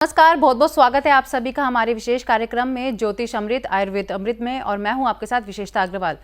नमस्कार, बहुत बहुत स्वागत है आप सभी का हमारे विशेष कार्यक्रम में ज्योतिष अमृत आयुर्वेद अमृत में। और मैं हूं आपके साथ विशेषता अग्रवाल।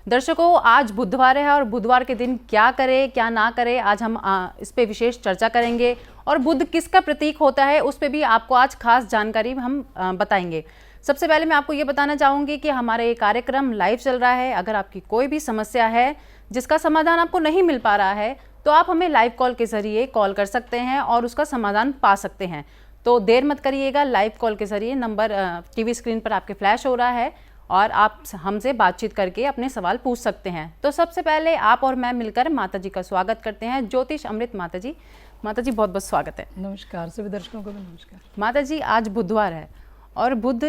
दर्शकों, आज बुधवार है और बुधवार के दिन क्या करें क्या ना करें, आज हम इस पे विशेष चर्चा करेंगे। और बुध किसका प्रतीक होता है उस पर भी आपको आज खास जानकारी हम बताएंगे। सबसे पहले मैं आपको ये बताना चाहूँगी कि हमारा ये कार्यक्रम लाइव चल रहा है। अगर आपकी कोई भी समस्या है जिसका समाधान आपको नहीं मिल पा रहा है तो आप हमें लाइव कॉल के जरिए कॉल कर सकते हैं और उसका समाधान पा सकते हैं। तो देर मत करिएगा, लाइव कॉल के जरिए नंबर टीवी स्क्रीन पर आपके फ्लैश हो रहा है और आप हमसे बातचीत करके अपने सवाल पूछ सकते हैं। तो सबसे पहले आप और मैं मिलकर माता जी का स्वागत करते हैं। ज्योतिष अमृत माता जी बहुत बहुत स्वागत है। नमस्कार सभी दर्शकों को भी नमस्कार। माता जी, आज बुधवार है और बुध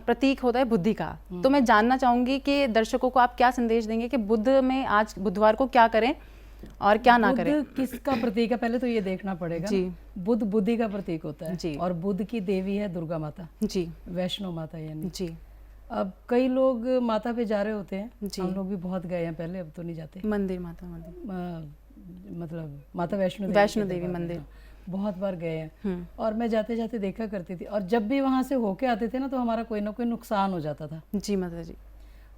प्रतीक होता है बुद्धि का। तो मैं जानना चाहूंगी कि दर्शकों को आप क्या संदेश देंगे कि बुध में आज बुधवार को क्या करें और क्या ना करें। बुध किसका प्रतीक है पहले तो ये देखना पड़ेगा जी। बुध बुद्धि का प्रतीक होता है जी। और बुध की देवी है दुर्गा माता जी। वैष्णो माता यानी। जी। अब कई लोग माता पे जा रहे होते हैं, जी। हम लोग भी बहुत गए हैं पहले, अब तो नहीं जाते। मंदिर मंदिर मतलब माता वैष्णो देवी मंदिर बहुत बार गए हैं और मैं जाते जाते देखा करती थी। और जब भी वहां से होके आते थे ना तो हमारा कोई ना कोई नुकसान हो जाता था। जी माता जी।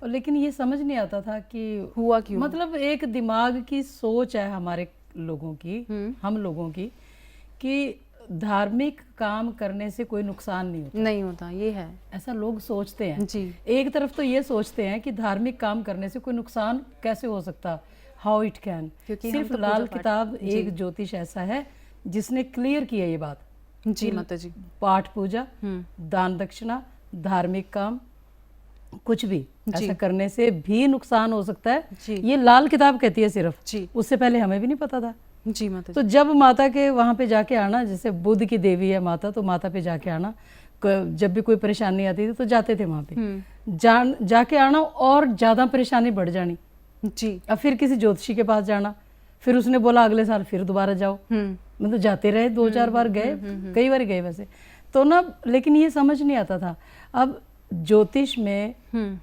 और लेकिन ये समझ नहीं आता था कि हुआ क्यों। मतलब एक दिमाग की सोच है हमारे लोगों की, हम लोगों की, कि धार्मिक काम करने से कोई नुकसान नहीं होता। ये है, ऐसा लोग सोचते हैं जी। एक तरफ तो ये सोचते हैं कि धार्मिक काम करने से कोई नुकसान कैसे हो सकता, हाउ इट कैन। सिर्फ तो लाल किताब एक ज्योतिष ऐसा है जिसने क्लियर किया ये बात। जी माता जी। पाठ पूजा, दान दक्षिणा, धार्मिक काम कुछ भी ऐसा करने से भी नुकसान हो सकता है, ये लाल किताब कहती है सिर्फ। जी। उससे पहले हमें भी नहीं पता था। जी माता जी। तो जब माता के वहां पे जाके आना, जैसे बुध की देवी है माता, तो माता पे जाके आना, जब भी कोई परेशानी आती थी तो जाते थे वहां पे। जाके आना और ज्यादा परेशानी बढ़ जानी। जी। अब फिर किसी ज्योतिषी के पास जाना, फिर उसने बोला अगले साल फिर दोबारा जाओ। मतलब जाते रहे, 2-4 बार गए, कई बार गए वैसे तो ना, लेकिन ये समझ नहीं आता था। अब ज्योतिष में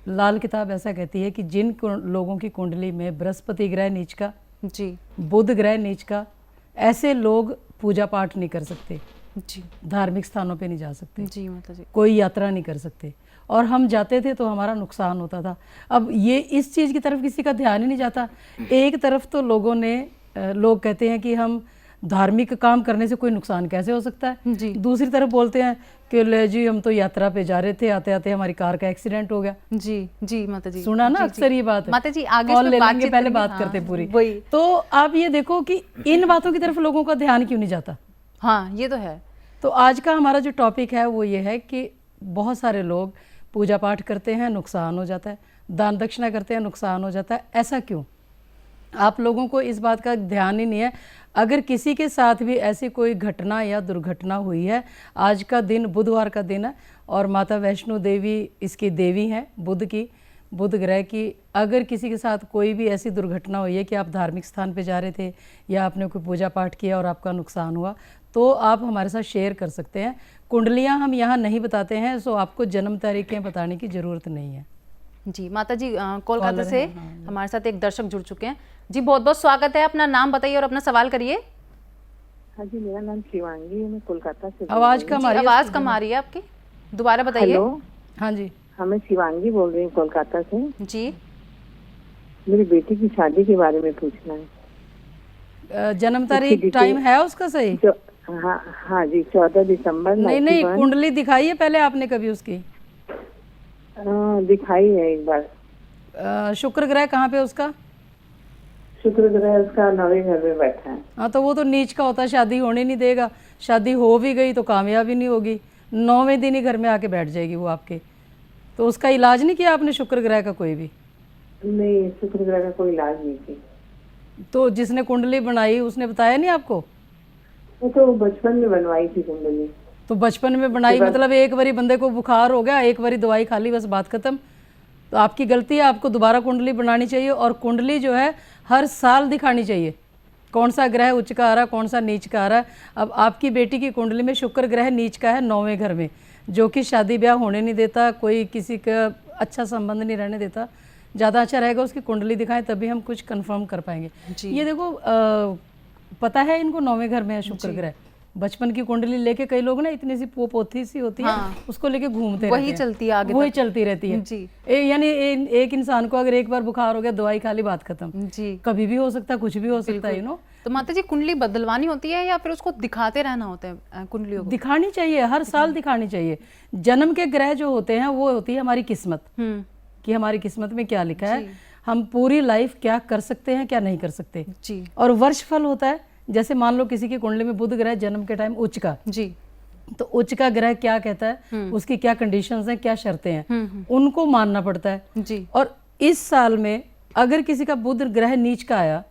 लाल किताब ऐसा कहती है कि जिन लोगों की कुंडली में बृहस्पति ग्रह नीच का, जी, बुध ग्रह नीच का, ऐसे लोग पूजा पाठ नहीं कर सकते, जी, धार्मिक स्थानों पे नहीं जा सकते, जी माता जी, कोई यात्रा नहीं कर सकते। और हम जाते थे तो हमारा नुकसान होता था। अब ये इस चीज़ की तरफ किसी का ध्यान ही नहीं जाता। एक तरफ तो लोग कहते हैं कि हम धार्मिक काम करने से कोई नुकसान कैसे हो सकता है, जी। दूसरी तरफ बोलते हैं कि ले जी हम तो यात्रा पे जा रहे थे, आते आते हमारी कार का एक्सीडेंट हो गया। जी। जी माता जी। सुना ना अक्सर ये बात है। माता जी आगे कॉल ले लेंगे, पहले करेंगे। बात करते पूरी। वही। तो आप ये देखो कि इन बातों की तरफ लोगों का ध्यान क्यों नहीं जाता। हाँ, ये तो है। तो आज का हमारा जो टॉपिक है वो ये है कि बहुत सारे लोग पूजा पाठ करते हैं, नुकसान हो जाता है, दान दक्षिणा करते हैं, नुकसान हो जाता है। ऐसा क्यों? आप लोगों को इस बात का ध्यान ही नहीं है। अगर किसी के साथ भी ऐसी कोई घटना या दुर्घटना हुई है, आज का दिन बुधवार का दिन है और माता वैष्णो देवी इसकी देवी हैं, बुध ग्रह की। अगर किसी के साथ कोई भी ऐसी दुर्घटना हुई है कि आप धार्मिक स्थान पे जा रहे थे या आपने कोई पूजा पाठ किया और आपका नुकसान हुआ, तो आप हमारे साथ शेयर कर सकते हैं। कुंडलियाँ हम यहाँ नहीं बताते हैं, सो आपको जन्म तारीखें बताने की ज़रूरत नहीं है। जी माता जी, कोलकाता से हमारे साथ एक दर्शक जुड़ चुके हैं। जी, बहुत बहुत स्वागत है। अपना नाम बताइए और अपना सवाल करिए। हाँ जी, मेरा नाम शिवांगी है, मैं कोलकाता से। आवाज कम आ रही है आपकी, दोबारा बताइए। हेलो। हाँ जी, हाँ, मैं शिवांगी बोल रही हूँ कोलकाता से। जी। मेरी बेटी की शादी के बारे में पूछना है। जन्म तारीख टाइम है उसका सही? हाँ जी, 14 दिसंबर। नहीं, कुंडली दिखाई है पहले आपने कभी उसकी? दिखाई है एक बार। शुक्र ग्रह कहाँ पे उसका? शुक्र ग्रह उसका 9वें घर में बैठा है। हाँ, तो वो तो नीच का होता है, शादी होने नहीं देगा। शादी हो भी गई तो कामयाबी नहीं होगी, 9वें दिन ही घर में आके बैठ जाएगी वो आपके। तो उसका इलाज नहीं किया आपने शुक्र ग्रह का कोई भी? नहीं, शुक्र ग्रह का कोई इलाज नहीं किया। तो जिसने कुंडली बनाई उसने बताया नहीं आपको? वो तो बचपन में बनवाई थी कुंडली। तो बचपन में बनाई मतलब एक बारी बंदे को बुखार हो गया, एक बारी दवाई खा ली, बस बात खत्म। तो आपकी गलती है, आपको दोबारा कुंडली बनानी चाहिए। और कुंडली जो है हर साल दिखानी चाहिए, कौन सा ग्रह उच्च का आ रहा है, कौन सा नीच का आ रहा है। अब आपकी बेटी की कुंडली में शुक्र ग्रह नीच का है 9वें घर में, जो कि शादी ब्याह होने नहीं देता, कोई किसी का अच्छा संबंध नहीं रहने देता। ज़्यादा अच्छा रहेगा उसकी कुंडली दिखाएं, तभी हम कुछ कंफर्म कर पाएंगे। ये देखो पता है इनको 9वें घर में है शुक्र ग्रह, बचपन की कुंडली लेके कई लोग ना इतनी सी पोथी सी होती है, उसको लेके घूमते वही रहते हैं, चलती है आगे वही तक। चलती रहती है जी यानी एक इंसान को अगर एक बार बुखार हो गया, दवाई खा ली, बात खत्म। जी। कभी भी हो सकता है, कुछ भी हो सकता है, तो माता जी कुंडली बदलवानी होती है या फिर उसको दिखाते रहना होता है कुंडलियों को? दिखानी चाहिए, हर साल दिखानी चाहिए। जन्म के ग्रह जो होते हैं वो होती है हमारी किस्मत, कि हमारी किस्मत में क्या लिखा है, हम पूरी लाइफ क्या कर सकते हैं, क्या नहीं कर सकते जी। और वर्ष फल होता है, जैसे मान लो किसी की कुंडली में बुध ग्रह जन्म के टाइम उच्च का, जी, तो उच्च का ग्रह क्या कहता है, उसकी क्या कंडीशंस हैं, क्या शर्तें हैं, उनको मानना पड़ता है जी। और इस साल में अगर किसी का बुध ग्रह नीच का आया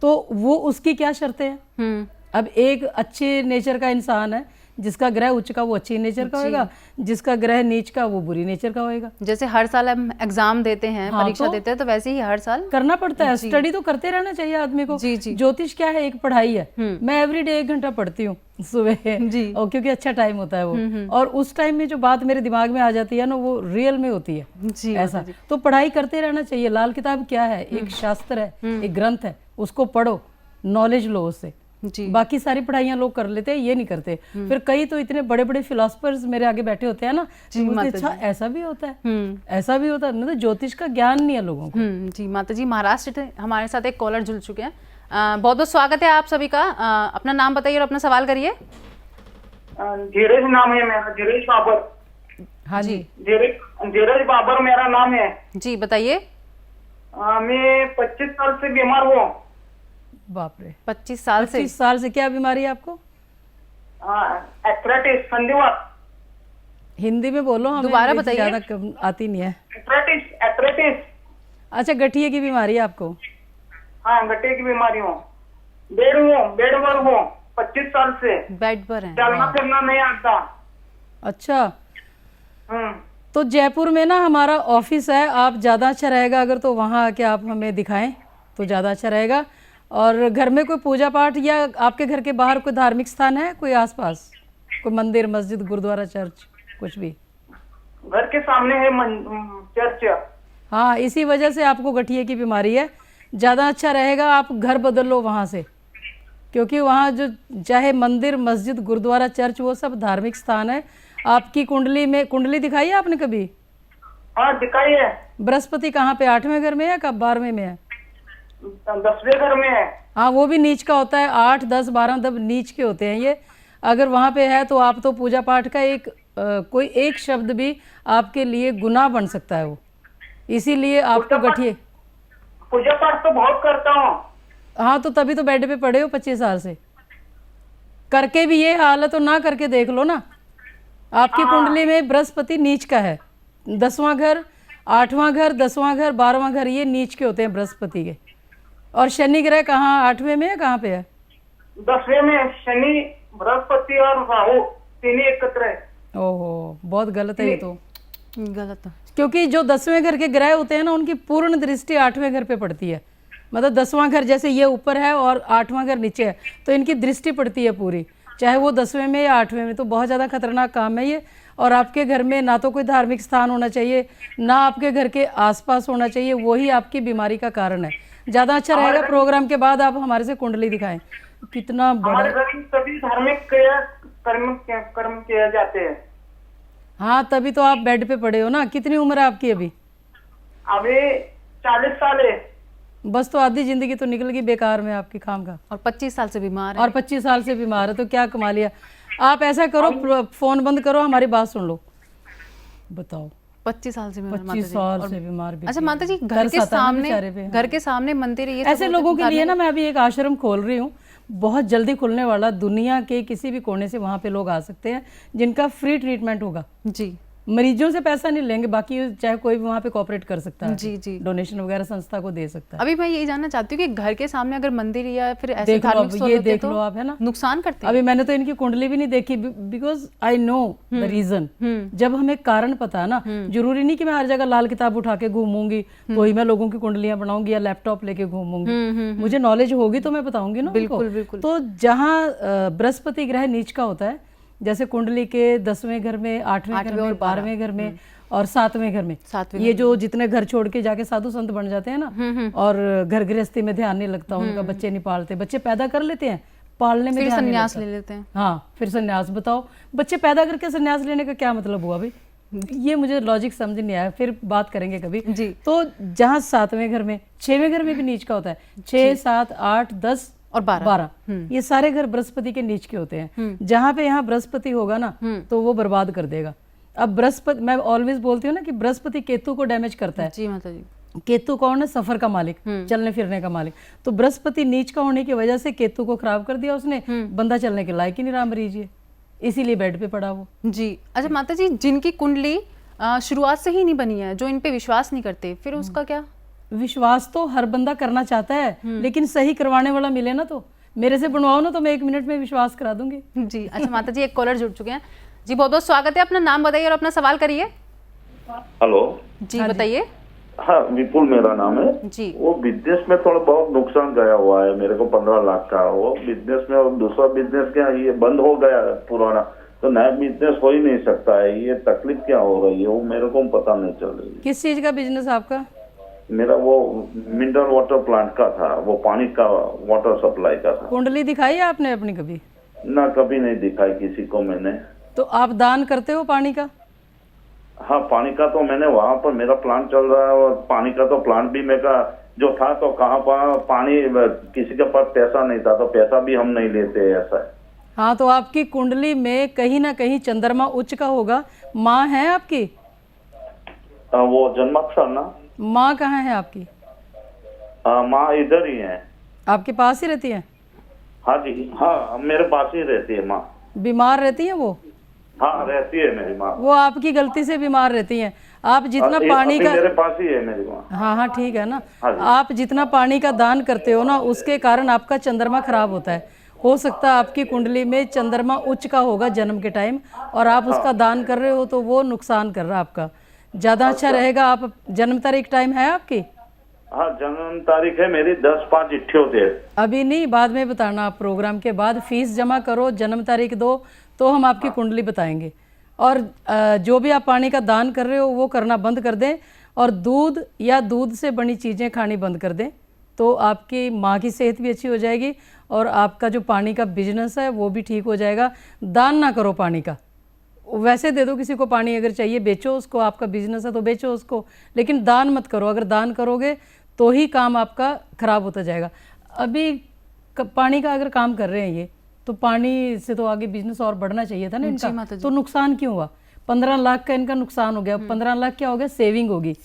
तो वो उसकी क्या शर्तें हैं। अब एक अच्छे नेचर का इंसान है, जिसका ग्रह उच्च का वो अच्छी नेचर का होगा, जिसका ग्रह नीच का वो बुरी नेचर का होगा। जैसे हर साल हम एग्जाम देते हैं, परीक्षा देते हैं, तो वैसे ही हर साल करना पड़ता है। स्टडी तो करते रहना चाहिए आदमी को। जी, जी। ज्योतिष क्या है, एक पढ़ाई है। मैं एवरीडे 1 घंटा पढ़ती हूँ सुबह जी। और क्योंकि अच्छा टाइम होता है वो, और उस टाइम में जो बात मेरे दिमाग में आ जाती है ना, वो रियल में होती है जी, ऐसा। तो पढ़ाई करते रहना चाहिए। लाल किताब क्या है, एक शास्त्र है, एक ग्रंथ है, उसको पढ़ो, नॉलेज लो उससे। जी। बाकी सारी पढ़ाइयाँ लोग कर लेते हैं, ये नहीं करते। फिर कई तो इतने बड़े बड़े फिलोसफर्स मेरे आगे बैठे होते हैं ना, अच्छा ऐसा भी होता है, ऐसा भी होता है, मतलब ज्योतिष का ज्ञान नहीं है लोगों को। जी माता जी, महाराष्ट्र से हमारे साथ एक कॉलर जुड़ चुके हैं। बहुत बहुत स्वागत है आप सभी का। अपना नाम बताइए और अपना सवाल करिए। धीरज नाम है मेरा, धीरज बाबर। हाँ जी, धीरज बाबर मेरा नाम है। जी बताइए। मैं 25 साल से बीमार हूँ। बाप रे, 25 साल से? 25 साल से क्या बीमारी है आपको? एथराइटिस, संधिवात। हिंदी में बोलो, हमें दोबारा बताइए। ज्यादा आती नहीं है। एथराइटिस। अच्छा, गठिए की बीमारी है आपको? हाँ, गठिए की बीमारी हूँ। बेड पर हूँ 25 साल से। बेड पर है? चलना फिरना नहीं आता। अच्छा, तो जयपुर में ना हमारा ऑफिस है, आप ज़्यादा अच्छा रहेगा अगर तो वहाँ आके आप हमें दिखाएं तो ज़्यादा अच्छा रहेगा। और घर में कोई पूजा पाठ या आपके घर के बाहर कोई धार्मिक स्थान है, कोई आसपास कोई मंदिर, मस्जिद, गुरुद्वारा, चर्च, कुछ भी? घर के सामने है चर्च। हाँ, इसी वजह से आपको गठिए की बीमारी है। ज़्यादा अच्छा रहेगा आप घर बदल लो वहाँ से, क्योंकि वहाँ जो चाहे मंदिर, मस्जिद, गुरुद्वारा, चर्च, वो सब धार्मिक स्थान है। आपकी कुंडली में, कुंडली दिखाई है आपने कभी? हाँ, दिखाई है। बृहस्पति कहाँ पे, 8वें घर में है, कब 12वें में है? 10वें घर में है। हाँ, वो भी नीच का होता है। 8, 10, 12 तब नीच के होते हैं ये। अगर वहाँ पे है तो आप तो पूजा पाठ का कोई एक शब्द भी आपके लिए गुनाह बन सकता है वो, इसीलिए आपको गठिए। पूजा पाठ तो बहुत करता हूँ। हाँ, तो तभी तो बेड पे पड़े हो 25 साल से। करके भी ये हाल है तो ना करके देख लो ना। आपकी कुंडली में बृहस्पति नीच का है। 10वां घर, 8वां घर, 10वां घर, 12वां घर, ये नीच के होते हैं बृहस्पति के। और शनि ग्रह कहाँ, 8वें में है, कहाँ पे है? 10वें में। शनि, बृहस्पति और राहु तीनों एकत्र है। ओहो, बहुत गलत है ये तो। गलत है, क्योंकि जो 10वें घर के ग्रह होते हैं ना, उनकी पूर्ण दृष्टि 8वें घर पे पड़ती है। मतलब 10वां घर जैसे ये ऊपर है और 8वां घर नीचे है, तो इनकी दृष्टि पड़ती है पूरी, चाहे वो 10वें में या 8वें में। तो बहुत ज़्यादा खतरनाक काम है ये। और आपके घर में ना तो कोई धार्मिक स्थान होना चाहिए, ना आपके घर के आसपास होना चाहिए, वही आपकी बीमारी का कारण है। ज़्यादा अच्छा रहेगा प्रोग्राम के बाद आप हमारे से कुंडली दिखाएं। कितना हमारे बड़ा, घर में सभी धार्मिक कर्म किए जाते हैं। हाँ, तभी तो आप बेड पे पड़े हो ना। कितनी उम्र है आपकी अभी? अभी 40 साल है। बस तो आधी जिंदगी तो निकल गई बेकार में आपकी खाम का। और 25 साल से बीमार है। और 25 साल से बीमार है, तो क्या कमा लिया। आप ऐसा करो, फोन बंद करो, हमारी बात सुन लो। बताओ, 25 साल से बीमार? 25 साल से बीमार भी। अच्छा माता जी, घर के सामने मंदिर, ये ऐसे लोगों के लिए ना मैं अभी एक आश्रम खोल रही हूँ, बहुत जल्दी खुलने वाला। दुनिया के किसी भी कोने से वहाँ पे लोग आ सकते हैं, जिनका फ्री ट्रीटमेंट होगा। जी, मरीजों से पैसा नहीं लेंगे, बाकी चाहे कोई भी वहाँ पे कोऑपरेट कर सकता है। जी जी, डोनेशन वगैरह संस्था को दे सकता है। अभी मैं यही जानना चाहती हूँ कि घर के सामने अगर मंदिर या फिर ऐसे देख लो, धार्मिक अब स्थल ये होते देख तो लो आप, है ना, नुकसान करते हैं। अभी मैंने तो इनकी कुंडली भी नहीं देखी, because I know the reason. जब हमें कारण पता है ना, जरूरी नहीं कि मैं हर जगह लाल किताब उठा के घूमूंगी तो ही मैं लोगों की कुंडलियां बनाऊंगी या लैपटॉप लेके घूमूंगी। मुझे नॉलेज होगी तो मैं बताऊंगी ना। बिल्कुल बिल्कुल। तो जहाँ बृहस्पति ग्रह नीच का होता है, जैसे कुंडली के 10वें घर में, 8वें घर में, 12वें घर में और 7वें घर में, ये जो जितने घर छोड़ के जाके साधु संत बन जाते हैं ना, और घर गृहस्थी में ध्यान नहीं लगता उनका, बच्चे नहीं पालते, बच्चे पैदा कर लेते हैं पालने में फिर ध्यान नहीं संन्यास लगता। ले लेते हैं। हाँ, फिर संन्यास। बताओ, बच्चे पैदा करके संन्यास लेने का क्या मतलब हुआ भाई? ये मुझे लॉजिक समझ नहीं आया, फिर बात करेंगे कभी जी। तो जहाँ 7वें घर में 6वें घर में भी नीच का होता है, 6 7 8 10 और 12 ये सारे घर बृहस्पति के नीच के होते हैं। जहाँ पे यहाँ बृहस्पति होगा ना तो वो बर्बाद कर देगा। अब बृहस्पति, मैं ऑलवेज बोलती हूँ ना कि बृहस्पति केतु को डैमेज करता है। जी माता जी। केतु कौन है? सफर का मालिक, चलने फिरने का मालिक। तो बृहस्पति नीच का होने की वजह से केतु को खराब कर दिया उसने, बंदा चलने के लायक ही नहीं रहा मरीज ये, इसीलिए बेड पे पड़ा वो। जी। अच्छा माता जी, जिनकी कुंडली शुरुआत से ही नहीं बनी है, जो इन पे विश्वास नहीं करते, फिर उसका क्या? विश्वास तो हर बंदा करना चाहता है, लेकिन सही करवाने वाला मिले ना। तो मेरे से बनवाओ ना, तो मैं 1 मिनट में विश्वास करा दूंगी। जी। अच्छा माता जी, एक कॉलर जुड़ चुके हैं जी, बहुत बहुत स्वागत है। अपना नाम बताइए और अपना सवाल करिए। हेलो। जी बताइए। हाँ, विपुल मेरा नाम है जी। वो बिजनेस में थोड़ा बहुत नुकसान गया हुआ है मेरे को, 15 लाख का वो बिजनेस में। और दूसरा बिजनेस क्या, ये बंद हो गया है पुराना, तो नया बिजनेस हो ही नहीं सकता है। ये तकलीफ क्या हो रही है वो मेरे को पता नहीं चल रही है। किस चीज का बिजनेस आपका? मेरा वो मिनरल वाटर प्लांट का था, वो पानी का वाटर सप्लाई का था। कुंडली दिखाई है आपने अपनी कभी? ना, कभी नहीं दिखाई किसी को मैंने। तो आप दान करते हो पानी का? हाँ, पानी का तो मैंने, वहाँ पर मेरा प्लांट चल रहा है, और पानी का तो प्लांट भी मेरा जो था, तो कहाँ पर पानी किसी के पास पैसा नहीं था, तो पैसा भी हम नहीं लेते, ऐसा है। हाँ, तो आपकी कुंडली में कहीं ना कहीं चंद्रमा उच्च का होगा। माँ है आपकी? वो जन्माक्षर ना। माँ कहाँ है आपकी? माँ इधर ही है। आपके पास ही रहती है? हाँ जी, हाँ मेरे पास ही रहती है माँ। बीमार रहती है वो? हाँ, रहती है मेरी माँ। वो आपकी गलती से बीमार रहती हैं। आप जितना अभी पानी का, मेरे पास ही है मेरी माँ। हाँ हाँ ठीक है ना, हाँ जी। आप जितना पानी का दान करते हो ना, उसके कारण आपका चंद्रमा खराब होता है। हो सकता है आपकी कुंडली में चंद्रमा उच्च का होगा जन्म के टाइम, और आप उसका दान कर रहे हो तो वो नुकसान कर रहा है आपका। ज़्यादा अच्छा रहेगा, आप जन्म तारीख टाइम है आपकी? हाँ, जन्म तारीख है मेरी 10/5/78। अभी नहीं, बाद में बताना। आप प्रोग्राम के बाद फीस जमा करो, जन्म तारीख दो, तो हम आपकी कुंडली बताएंगे। और जो भी आप पानी का दान कर रहे हो वो करना बंद कर दें, और दूध या दूध से बनी चीज़ें खानी बंद कर दें, तो आपकी माँ की सेहत भी अच्छी हो जाएगी, और आपका जो पानी का बिजनेस है वो भी ठीक हो जाएगा। दान ना करो पानी का, वैसे दे दो किसी को पानी, अगर चाहिए बेचो उसको, आपका बिजनेस है तो बेचो उसको, लेकिन दान मत करो। अगर दान करोगे तो ही काम आपका खराब होता जाएगा। अभी पानी का अगर काम कर रहे हैं ये, तो पानी से तो आगे बिजनेस और बढ़ना चाहिए था ना इनका, तो नुकसान क्यों हुआ? 15 लाख का इनका नुकसान हो गया। 15 लाख क्या हो गया? सेविंग होगी।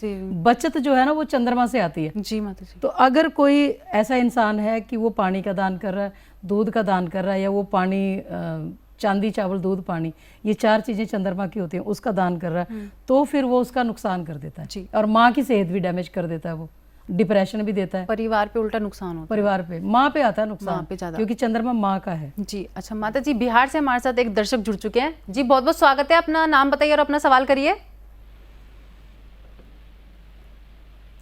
बचत जो है ना वो चंद्रमा से आती है। जी माता जी। तो अगर कोई ऐसा इंसान है कि वो पानी का दान कर रहा है, दूध का दान कर रहा है, या वो पानी, चांदी चावल दूध पानी, ये 4 चीजें चंद्रमा की होती हैं, उसका दान कर रहा है, तो फिर वो उसका नुकसान कर देता है। और माँ की सेहत भी डैमेज कर देता है, वो डिप्रेशन भी देता है। परिवार पे उल्टा नुकसान होता है। परिवार पे, माँ पे आता है नुकसान, माँ पे ज्यादा, क्योंकि चंद्रमा माँ का है। जी। अच्छा माता जी, बिहार से हमारे साथ एक दर्शक जुड़ चुके हैं जी, बहुत बहुत स्वागत है। अपना नाम बताइए और अपना सवाल करिए।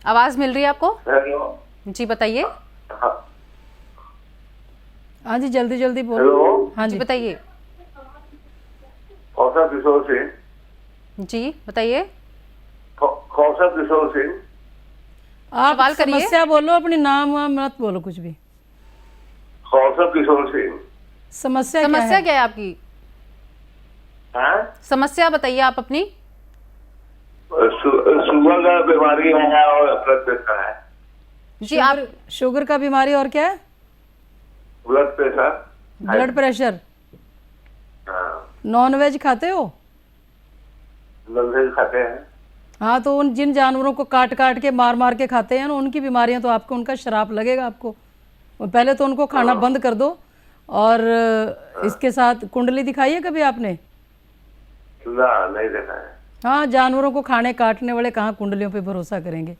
आवाज मिल रही है आपको? जी बताइए। हाँ जी, जल्दी जल्दी बोलो। हाँ जी बताइए। कौशल किशोर सिंह। जी बताइए। कौशल किशोर सिंह। आप सवाल करिए। समस्या बोलो, अपनी नाम मत बोलो कुछ भी। कौशल किशोर सिंह। समस्या क्या है आपकी? समस्या बताइए आप अपनी। शुगर का बीमारी है और ब्लड प्रेशर है जी। आप शुगर का बीमारी और क्या है? Blood pressure. Blood pressure. Non veg खाते हो? नॉन वेज खाते हैं। हाँ, तो उन जिन जानवरों को काट काट के मार मार के खाते हैं ना, उनकी बीमारियां, तो आपको उनका श्राप लगेगा आपको। पहले तो उनको खाना बंद कर दो। और इसके साथ कुंडली दिखाई है कभी आपने? ना, नहीं देखा है। हाँ, जानवरों को खाने काटने वाले कहाँ कुंडलियों पे भरोसा करेंगे,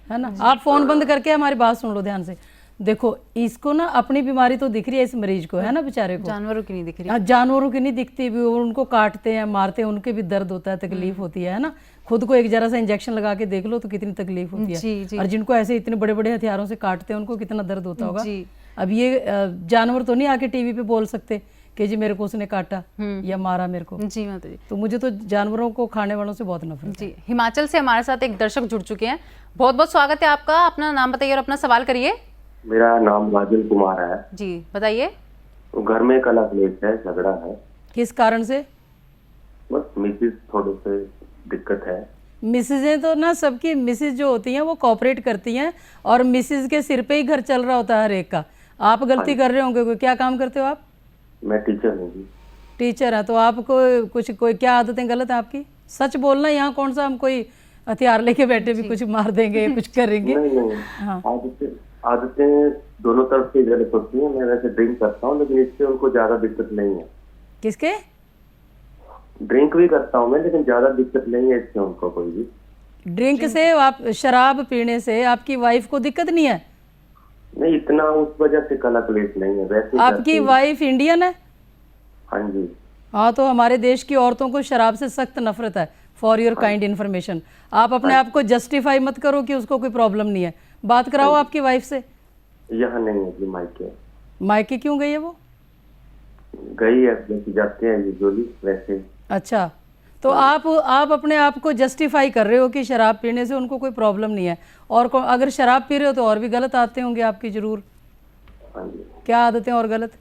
है ना। आप फोन बंद करके हमारी बात सुन लो ध्यान से। देखो, इसको ना अपनी बीमारी तो दिख रही है इस मरीज को, है ना, बेचारे को। जानवरों की नहीं दिख रही। हाँ, जानवरों की नहीं दिखती भी, उनको काटते हैं, मारते हैं, उनके भी दर्द होता है, तकलीफ होती है ना। खुद को एक जरा सा इंजेक्शन लगा के देख लो तो कितनी तकलीफ होती है। जी। और जिनको ऐसे इतने बड़े बड़े हथियारों से काटते हैं उनको कितना दर्द होता होगा। अब ये जानवर तो नहीं आके टीवी पे बोल सकते कि जी मेरे को उसने काटा या मारा मेरे को। जी माता जी। तो मुझे तो जानवरों को खाने वालों से बहुत नफरत है। जी। हिमाचल से हमारे साथ एक दर्शक जुड़ चुके हैं, बहुत बहुत स्वागत है आपका। अपना नाम बताइए और अपना सवाल करिए। मेरा नाम राजन कुमार है। जी बताइए। वो घर में कला क्लेश है, झगड़ा है। किस कारण से? बस मिसेज थोड़े से दिक्कत है। मिसेजें तो ना, सबकी मिसेज जो होती हैं वो कोऑपरेट करती हैं और मिसेज के सिर पे ही घर चल रहा होता है हर एक का। आप गलती कर रहे होंगे। कोई क्या काम करते हो आप? मैं टीचर हूँ जी। टीचर है तो आपको कोई क्या आदतें गलत है आपकी? सच बोलना। यहाँ कौन सा हम कोई हथियार लेके बैठे भी कुछ मार देंगे कुछ करेंगे? नहीं हाँ। आदतें दोनों तरफ से गलत होती हैं। मैं वैसे ड्रिंक करता हूँ लेकिन इससे उनको ज्यादा दिक्कत नहीं है। किसके? ड्रिंक भी करता हूँ मैं, लेकिन ज्यादा दिक्कत नहीं है इससे उनको कोई भी। ड्रिंक से, आप शराब पीने से आपकी वाइफ को दिक्कत नहीं है? नहीं, इतना उस वजह से कला क्लेश नहीं है। वैसे आपकी वाइफ इंडियन है? हाँ जी। हाँ, तो हमारे देश की औरतों को शराब से सख्त नफरत है। For your kind information. आप अपने आप को जस्टिफाई मत करो कि उसको कोई प्रॉब्लम नहीं है। बात कराओ आपकी वाइफ से। यहाँ नहीं है जी, मायके। मायके क्यों गई है वो? गई है, जैसे जाते हैं यूजुअली वैसे। अच्छा, तो आप अपने आप को जस्टिफाई कर रहे हो कि शराब पीने से उनको कोई प्रॉब्लम नहीं है। और अगर शराब पी रहे हो तो और भी गलत आदतें होंगी आपकी जरूर। हाँ जी। क्या आदतें और गलत?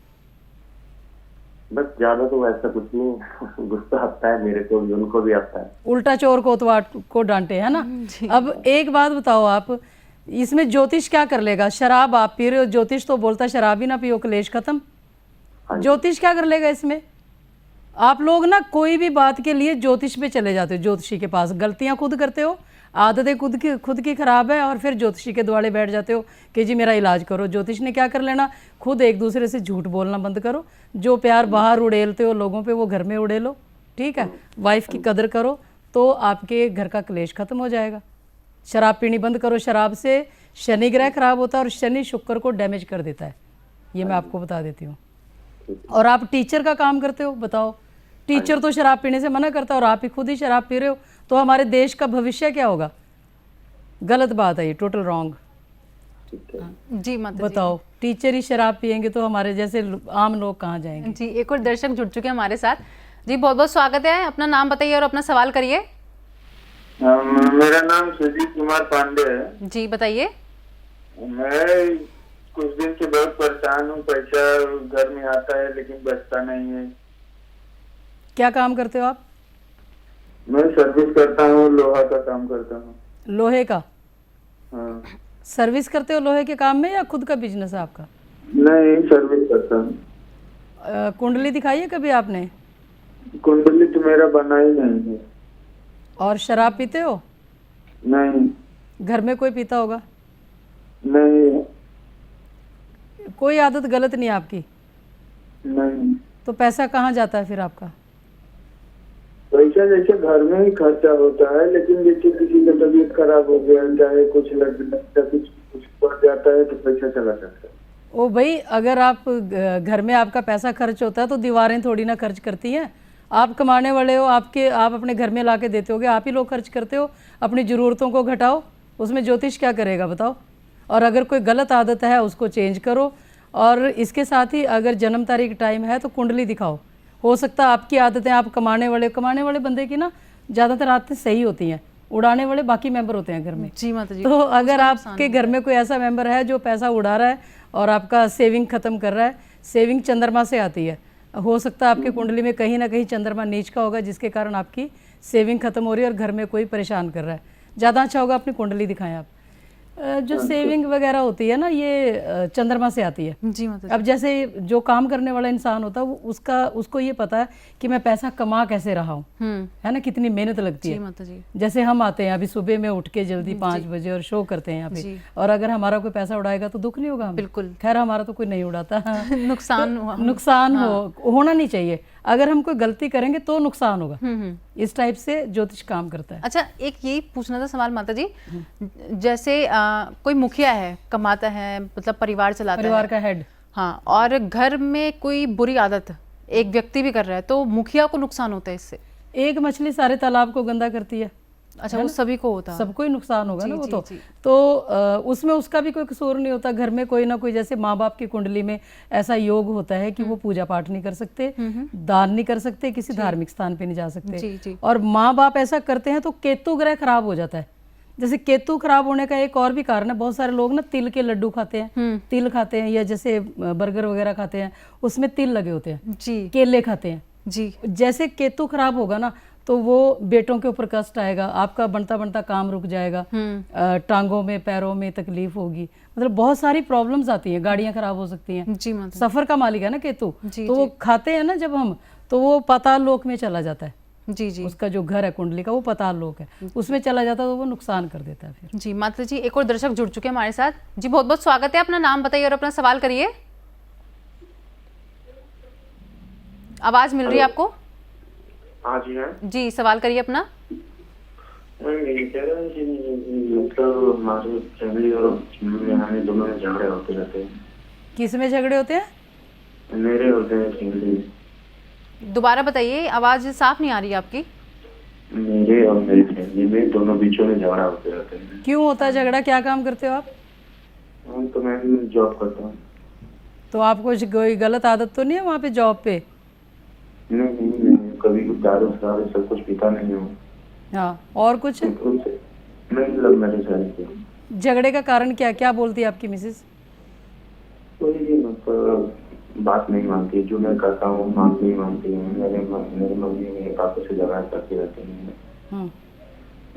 बस ज्यादा तो वैसा कुछ नहीं। गुस्सा आता है मेरे को भी, उनको भी आता है। उल्टा चोर कोतवाल को डांटे, है ना। अब एक बात बताओ, आप इसमें ज्योतिष क्या कर लेगा? शराब आप पी रहे हो, ज्योतिष तो बोलता शराब ही ना पियो, क्लेश खत्म। ज्योतिष क्या कर लेगा इसमें? आप लोग ना कोई भी बात के लिए ज्योतिष पे चले जाते हो, ज्योतिषी के पास। गलतियां खुद करते हो, आदतें खुद की खराब है, और फिर ज्योतिषी के द्वारे बैठ जाते हो कि जी मेरा इलाज करो। ज्योतिष ने क्या कर लेना? खुद एक दूसरे से झूठ बोलना बंद करो। जो प्यार बाहर उड़ेलते हो लोगों पे, वो घर में उड़ेलो, ठीक है। वाइफ की कदर करो तो आपके घर का क्लेश खत्म हो जाएगा। शराब पीनी बंद करो। शराब से शनि ग्रह खराब होता है और शनि शुक्र को डैमेज कर देता है, ये मैं आपको बता देती हूँ। और आप टीचर का काम करते हो, बताओ। टीचर तो शराब पीने से मना करता है और आप ही खुद ही शराब पी रहे हो, तो हमारे देश का भविष्य क्या होगा? गलत बात है ये, टोटल रॉन्ग। जी माता बताओ, टीचर ही शराब पियेंगे तो हमारे जैसे आम लोग कहाँ जाएंगे? जी, एक और दर्शक जुड़ चुके हैं हमारे साथ। जी, बहुत बहुत स्वागत है। अपना नाम बताइए और अपना सवाल करिए। मेरा नाम सुजीत कुमार पांडे है। जी बताइए। मैं कुछ दिन से बहुत परेशान हूँ। पैसा घर में आता है लेकिन बचता नहीं है। क्या काम करते हो आप? मैं सर्विस करता हूँ, लोहा का काम करता हूँ। लोहे का? हाँ। सर्विस करते हो लोहे के काम में, या खुद का बिजनेस है आपका? नहीं, सर्विस करता हूँ। कुंडली दिखाई है कभी आपने? कुंडली तो मेरा बना ही नहीं है। और शराब पीते हो? नहीं। घर में कोई पीता होगा? नहीं। कोई आदत गलत नहीं आपकी? नहीं। तो पैसा कहाँ जाता है फिर आपका? पैसा जैसे घर में ही खर्चा होता है, लेकिन जैसे किसी का तबीयत खराब हो गया, चाहे कुछ लग कुछ पड़ जाता है तो पैसा चला जाता है। ओ भाई, अगर आप घर में आपका पैसा खर्च होता है तो दीवारें थोड़ी ना खर्च करती हैं। आप कमाने वाले हो, आप अपने घर में ला के देते होगे, आप ही लोग खर्च करते हो। अपनी ज़रूरतों को घटाओ, उसमें ज्योतिष क्या करेगा बताओ। और अगर कोई गलत आदत है उसको चेंज करो। और इसके साथ ही अगर जन्म तारीख टाइम है तो कुंडली दिखाओ। हो सकता है आपकी आदतें, आप कमाने वाले बंदे की ना ज़्यादातर आदतें सही होती हैं, उड़ाने वाले बाकी मेंबर होते हैं घर में। जी माता जी। तो अगर आपके घर में कोई ऐसा मेंबर है जो पैसा उड़ा रहा है और आपका सेविंग खत्म कर रहा है, सेविंग चंद्रमा से आती है, हो सकता है आपके कुंडली में कहीं ना कहीं चंद्रमा नीच का होगा, जिसके कारण आपकी सेविंग खत्म हो रही है और घर में कोई परेशान कर रहा है। ज़्यादा अच्छा होगा अपनी कुंडली दिखाएं आप। जो सेविंग वगैरह होती है ना, ये चंद्रमा से आती है। जी माता जी। अब जैसे जो काम करने वाला इंसान होता है वो उसको ये पता है कि मैं पैसा कमा कैसे रहा हूँ, है ना, कितनी मेहनत लगती जी है। माता जी। जैसे हम आते हैं अभी सुबह में उठ के जल्दी 5 बजे और शो करते हैं यहाँ पे, और अगर हमारा कोई पैसा उड़ाएगा तो दुख नहीं होगा हमें? बिल्कुल। खैर हमारा तो कोई नहीं उड़ाता। नुकसान हुआ। नुकसान होना नहीं चाहिए। अगर हम कोई गलती करेंगे तो नुकसान होगा। इस टाइप से ज्योतिष काम करता है। अच्छा, एक यही पूछना था सवाल माता जी, जैसे कोई मुखिया है, कमाता है, मतलब परिवार चलाता है, परिवार का हेड, हाँ, और घर में कोई बुरी आदत एक व्यक्ति भी कर रहा है, तो मुखिया को नुकसान होता है इससे? एक मछली सारे तालाब को गंदा करती है। अच्छा, वो सभी को होता है? सबको ही नुकसान होगा ना वो तो। जी। तो उसमें उसका भी कोई कसूर नहीं होता। घर में कोई ना कोई, जैसे माँ बाप की कुंडली में ऐसा योग होता है कि वो पूजा पाठ नहीं कर सकते, दान नहीं कर सकते, किसी धार्मिक स्थान पे नहीं जा सकते। जी। और माँ बाप ऐसा करते हैं तो केतु ग्रह खराब हो जाता है। जैसे केतु खराब होने का एक और भी कारण है, बहुत सारे लोग ना तिल के लड्डू खाते हैं, तिल खाते हैं, या जैसे बर्गर वगैरह खाते हैं उसमें तिल लगे होते हैं, जी केले खाते हैं जी जैसे केतु खराब होगा ना तो वो बेटों के ऊपर कष्ट आएगा, आपका बनता बनता काम रुक जाएगा, टांगों में पैरों में तकलीफ होगी, मतलब बहुत सारी प्रॉब्लम्स आती हैं, गाड़ियां खराब हो सकती हैं। जी माता सफर का मालिक है ना केतु, जी, तो वो खाते हैं ना जब हम, तो वो पाताल लोक में चला जाता है, जी जी उसका जो घर है कुंडली का वो पाताल लोक है, उसमें चला जाता है तो वो नुकसान कर देता है फिर। जी माता जी, एक और दर्शक जुड़ चुके हैं हमारे साथ। जी बहुत बहुत स्वागत है, अपना नाम बताइए और अपना सवाल करिए। आवाज मिल रही है आपको? हाँ जी हाँ। जी सवाल करिए अपना। मैं यही कह रहा हूँ कि मतलब हमारे फैमिली और हमें दोनों में झगड़े होते रहते हैं। किस में झगड़े होते हैं? मेरे होते हैं फैमिली। दोबारा बताइए, आवाज साफ नहीं आ रही है आपकी। मेरे और मेरी फैमिली में दोनों बीचों में झगड़ा होते रहते हैं। क्यों होता है झगड़ा? क्या काम करते हो आप? तो मैं जॉब करता हूँ। तो आपको कोई गलत आदत तो नहीं है वहाँ पे जॉब पे? नहीं, कभी दारू शराब सब कुछ पीता नहीं हूँ। हाँ, और कुछ? नहीं, लव मैरिज है। झगड़े का कारण क्या क्या बोलती है आपकी मिसेस? कोई भी मतलब बात नहीं मानती, जो मैं करता हूँ बात नहीं मानती है। मेरे मम्मी मेरे पापा से झगड़ा करती रहती है,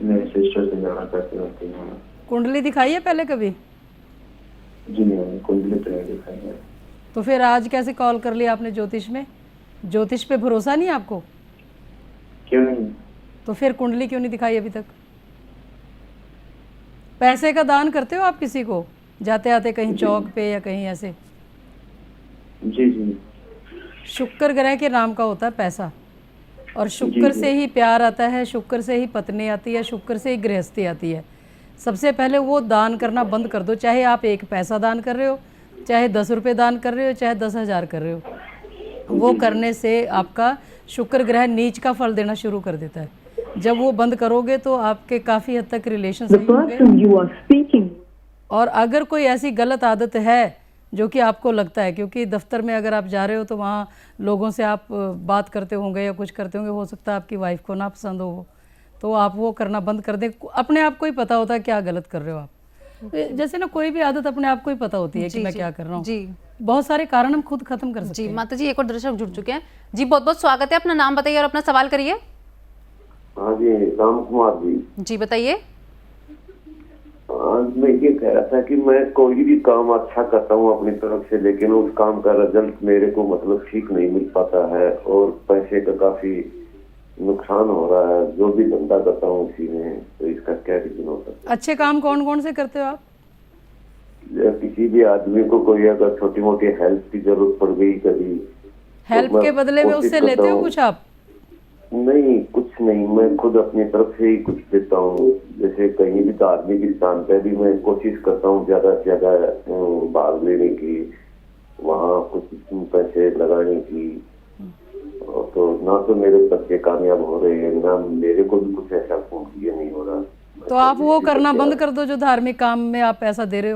मेरे सिस्टर से झगड़ा करती रहती है। कुंडली दिखाई है पहले कभी? जी नहीं, कुंडली तो नहीं दिखाई है। तो फिर आज कैसे कॉल कर लिया आपने ज्योतिष में? ज्योतिष पे भरोसा नहीं है आपको? क्यों नहीं? तो फिर कुंडली क्यों नहीं दिखाई अभी तक? पैसे का दान करते हो आप किसी को जाते आते कहीं चौक पे या कहीं ऐसे? जी जी। शुक्र ग्रह के नाम का होता है पैसा, और शुक्र से ही प्यार आता है, शुक्र से ही पत्नी आती है, शुक्र से ही गृहस्थी आती है। सबसे पहले वो दान करना बंद कर दो, चाहे आप एक पैसा दान कर रहे हो, चाहे 10 रुपये दान कर रहे हो, चाहे 10,000 कर रहे हो। वो करने से आपका शुक्र ग्रह नीच का फल देना शुरू कर देता है। जब वो बंद करोगे तो आपके काफ़ी हद तक रिलेशन सही होंगे। और अगर कोई ऐसी गलत आदत है जो कि आपको लगता है, क्योंकि दफ्तर में अगर आप जा रहे हो तो वहाँ लोगों से आप बात करते होंगे या कुछ करते होंगे, हो सकता है आपकी वाइफ को ना पसंद हो वो, तो आप वो करना बंद कर दें। अपने आप को ही पता होता है क्या गलत कर रहे हो आप। जैसे ना कोई भी आदत अपने आप को ही पता होती है कि मैं क्या कर रहा हूँ। जी बहुत सारे कारण हम खुद खत्म कर सकते जी हैं। माता जी, एक और दर्शक जुड़ चुके हैं। जी बहुत बहुत स्वागत है, अपना नाम बताइए और अपना सवाल करिए। हाँ जी, राम कुमार जी। जी बताइए। आज मैं ये कह रहा था कि मैं कोई भी काम अच्छा करता हूँ अपनी तरफ से, लेकिन उस काम का रिजल्ट मेरे को मतलब ठीक नहीं मिल पाता है और पैसे का काफी नुकसान हो रहा है। जो भी धंधा करता हूँ उसी में, तो इसका क्या रीजन हो सकता है? अच्छे काम कौन कौन से करते हो आप? किसी भी आदमी को कोई अगर छोटी मोटी हेल्प की जरूरत पड़ गई कभी, हेल्प तो के बदले में कोशिश उससे करता लेते हो हूँ। कुछ आप? नहीं, कुछ नहीं, मैं खुद अपनी तरफ से ही कुछ देता हूँ। जैसे कहीं भी धार्मिक स्थान पे भी मैं कोशिश करता हूँ ज्यादा से ज्यादा भाग लेने की, वहाँ कुछ पैसे लगाने की। तो ना तो मेरे बच्चे कामयाब हो रहे हैं, ना मेरे को भी कुछ ऐसा ये नहीं हो रहा। तो आप वो करना बंद कर दो जो धार्मिक काम में आप पैसा दे रहे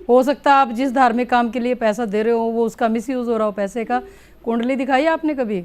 हो सकता है आप जिस धार्मिक काम के लिए पैसा दे रहे हो वो उसका मिसयूज हो रहा हो पैसे का। कुंडली दिखाई है आपने कभी?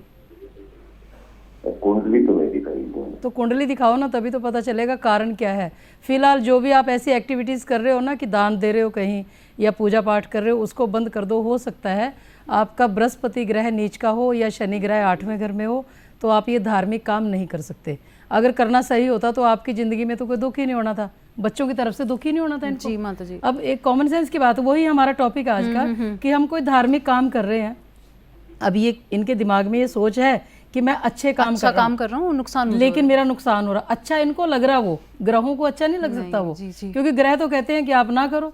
कुंडली तो नहीं दिखाई। तो कुंडली दिखाओ ना, तभी तो पता चलेगा कारण क्या है। फिलहाल जो भी आप ऐसी एक्टिविटीज़ कर रहे हो ना, कि दान दे रहे हो कहीं या पूजा पाठ कर रहे हो, उसको बंद कर दो। हो सकता है आपका बृहस्पति ग्रह नीच का हो या शनि ग्रह 8वें घर में हो, तो आप ये धार्मिक काम नहीं कर सकते। अगर करना सही होता तो आपकी ज़िंदगी में तो कोई दुख ही नहीं होना था, बच्चों की तरफ से दुख ही नहीं होना था इनको। जी माता जी। अब एक कॉमन सेंस की बात, वही हमारा टॉपिक आज का, कि हम कोई धार्मिक काम कर रहे हैं, अब ये इनके दिमाग में ये सोच है कि मैं अच्छे काम कर रहा हूँ, नुकसान लेकिन मेरा नुकसान हो रहा। अच्छा इनको लग रहा, वो ग्रहों को अच्छा नहीं लग सकता वो, क्योंकि ग्रह तो कहते हैं कि आप ना करो,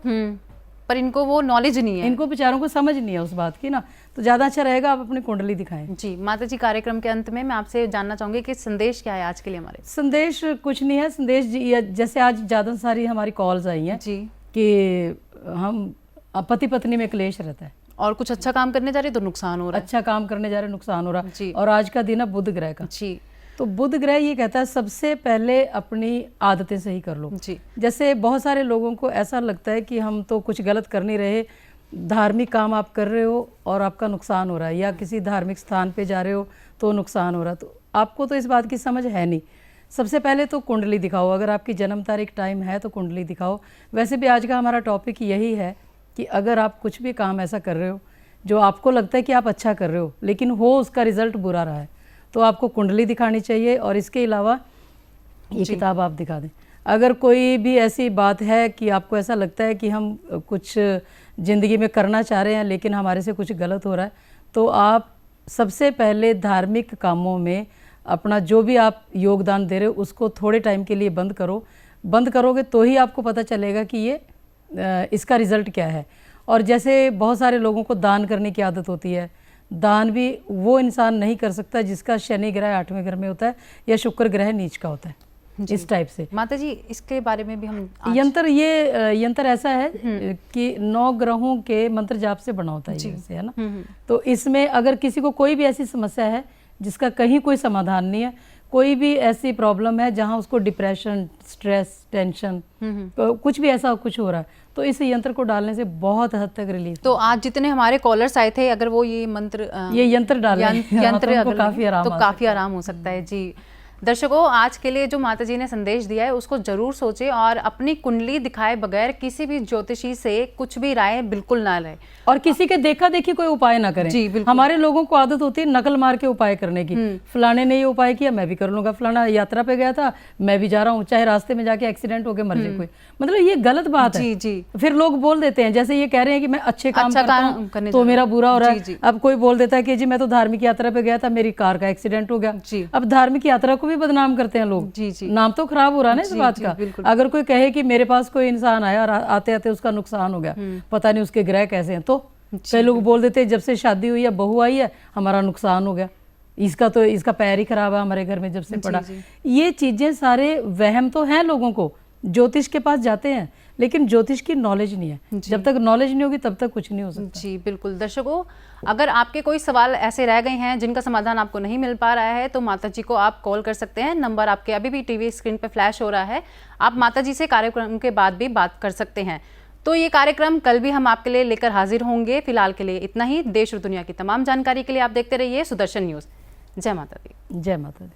पर इनको वो नॉलेज नहीं है, इनको बेचारों को समझ नहीं है उस बात की ना। तो ज़्यादा अच्छा रहेगा आप अपनी कुंडली दिखाएं। जी माता जी, कार्यक्रम के अंत में मैं आपसे जानना चाहूंगी कि संदेश क्या है आज के लिए हमारे? संदेश कुछ नहीं है। संदेश जैसे आज ज़्यादा सारी हमारी कॉल्स आई हैं जी कि हम पति पत्नी में क्लेश रहता है, और कुछ अच्छा काम करने जा रहे तो नुकसान हो रहा है, अच्छा काम करने जा रहे नुकसान हो रहा जी। और आज का दिन है बुध ग्रह का। जी। तो बुध ग्रह ये कहता है सबसे पहले अपनी आदतें सही कर लो। जी। जैसे बहुत सारे लोगों को ऐसा लगता है कि हम तो कुछ गलत कर नहीं रहे, धार्मिक काम आप कर रहे हो और आपका नुकसान हो रहा है, या किसी धार्मिक स्थान पे जा रहे हो तो नुकसान हो रहा है। तो आपको तो इस बात की समझ है नहीं। सबसे पहले तो कुंडली दिखाओ, अगर आपकी जन्म तारीख टाइम है तो कुंडली दिखाओ। वैसे भी आज का हमारा टॉपिक यही है कि अगर आप कुछ भी काम ऐसा कर रहे हो जो आपको लगता है कि आप अच्छा कर रहे हो लेकिन हो उसका रिजल्ट बुरा रहा है, तो आपको कुंडली दिखानी चाहिए। और इसके अलावा ये किताब आप दिखा दें। अगर कोई भी ऐसी बात है कि आपको ऐसा लगता है कि हम कुछ ज़िंदगी में करना चाह रहे हैं लेकिन हमारे से कुछ गलत हो रहा है, तो आप सबसे पहले धार्मिक कामों में अपना जो भी आप योगदान दे रहे हो उसको थोड़े टाइम के लिए बंद करो। बंद करोगे तो ही आपको पता चलेगा कि ये इसका रिज़ल्ट क्या है। और जैसे बहुत सारे लोगों को दान करने की आदत होती है, दान भी वो इंसान नहीं कर सकता जिसका शनि ग्रह 8वें घर में होता है या शुक्र ग्रह नीच का होता है। इस टाइप से माता जी इसके बारे में भी हम ये यंत्र ऐसा है कि 9 ग्रहों के मंत्र जाप से बना होता है ये है ना। तो इसमें अगर किसी को कोई भी ऐसी समस्या है जिसका कहीं कोई समाधान नहीं है, कोई भी ऐसी प्रॉब्लम है जहां उसको डिप्रेशन, स्ट्रेस, टेंशन, कुछ भी ऐसा कुछ हो रहा है, तो इस यंत्र को डालने से बहुत हद तक रिलीफ। तो आज जितने हमारे कॉलर्स आए थे, अगर वो ये मंत्र ये यंत्र डालें यंत्र तो काफी आराम तो काफी आराम हो सकता है। जी दर्शकों, आज के लिए जो माता जी ने संदेश दिया है उसको जरूर सोचें और अपनी कुंडली दिखाए बगैर किसी भी ज्योतिषी से कुछ भी राय बिल्कुल ना लें और किसी के देखा देखी कोई उपाय ना करें। जी बिल्कुल। हमारे लोगों को आदत होती है नकल मार के उपाय करने की। फलाने ने ये उपाय किया मैं भी कर लूंगा, फलाना यात्रा पे गया था मैं भी जा रहा हूँ, चाहे रास्ते में जाके एक्सीडेंट होके मर जाए कोई। मतलब ये गलत बात है। जी। फिर लोग बोल देते हैं, जैसे ये कह रहे हैं कि मैं अच्छे काम करता हूं तो मेरा बुरा हो रहा है। अब कोई बोल देता है कि जी मैं तो धार्मिक यात्रा पे गया था, मेरी कार का एक्सीडेंट हो गया। अब धार्मिक यात्रा को भी बदनाम करते हैं लोग। नाम तो खराब हो रहा है ना इस बात का। अगर कोई कहे कि मेरे पास कोई इंसान आया और आते आते उसका नुकसान हो गया, पता नहीं उसके ग्रह कैसे हैं, तो कई लोग बोल देते हैं जब से शादी हुई है बहू आई है हमारा नुकसान हो गया, इसका पैर ही खराब है हमारे घर में जब से पड़ा। ये चीजें सारे वहम तो हैं लोगों को, ज्योतिष के पास जाते हैं लेकिन ज्योतिष की नॉलेज नहीं है। जब तक नॉलेज नहीं होगी तब तक कुछ नहीं हो सकता। जी बिल्कुल। दर्शकों, अगर आपके कोई सवाल ऐसे रह गए हैं जिनका समाधान आपको नहीं मिल पा रहा है तो माता जी को आप कॉल कर सकते हैं। नंबर आपके अभी भी टीवी स्क्रीन पर फ्लैश हो रहा है। आप माता जी से कार्यक्रम के बाद भी बात कर सकते हैं। तो ये कार्यक्रम कल भी हम आपके लिए लेकर हाजिर होंगे। फिलहाल के लिए इतना ही। देश और दुनिया की तमाम जानकारी के लिए आप देखते रहिए सुदर्शन न्यूज़। जय माता दी। जय माता दी।